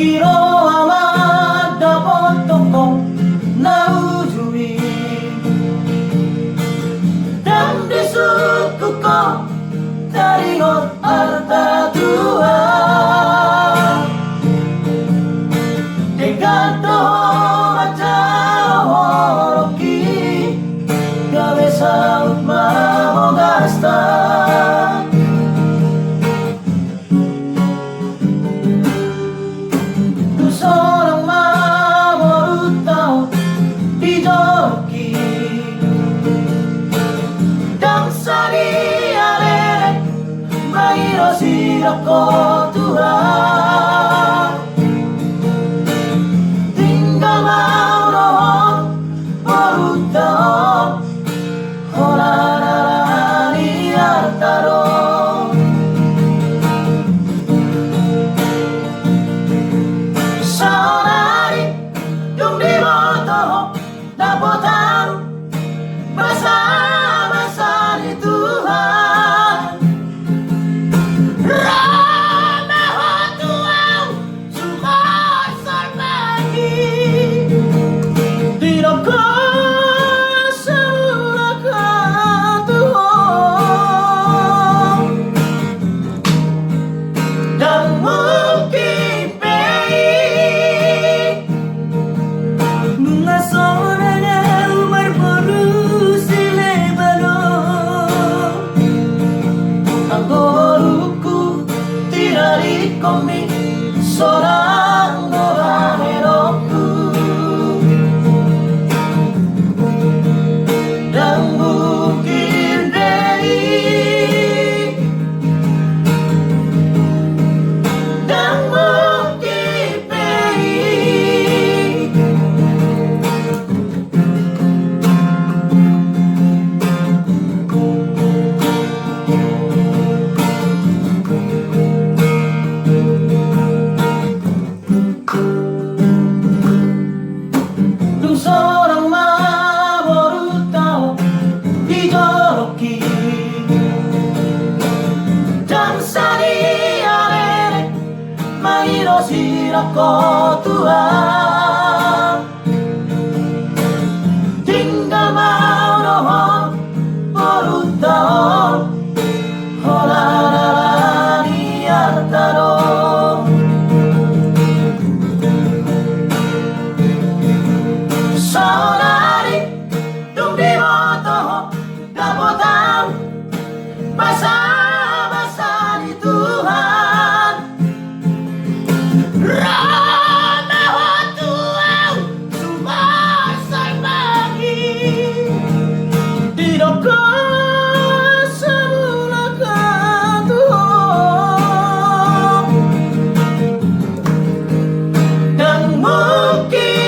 Kiro amat dapat toko naujui dan disuku kau taringot arta tua degato maca horoki gawe saut mau gasta. Seorang baru tahu di joki dan sariare mairo sirako Tuhan tinggal mau rohon baru tahu horarani artaro. Sonari yung di boto dapotan basa-basa ni Tuhan Rana Tuhan sumasal lagi tidak kasulakan Tuhan dan mungkin sonanya umar baru silebano anggoruku tidak dikomi seorang doraheroku dan mungkin dei dan mungkin dei seorang baru tahu dijoroki dan sariare mairo sirako Tuhan tinggal mau rohon baru tahu horarani artaro. Sonari yung di boto dapotan basa-basa ni Tuhan Rana Tuhan sumasal lagi tidak kasulakan Tuhan dan mungkin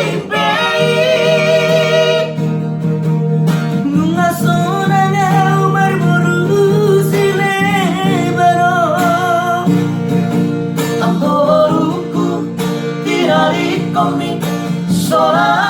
sonanya umar baru silebano anggoruku tidak dikomi seorang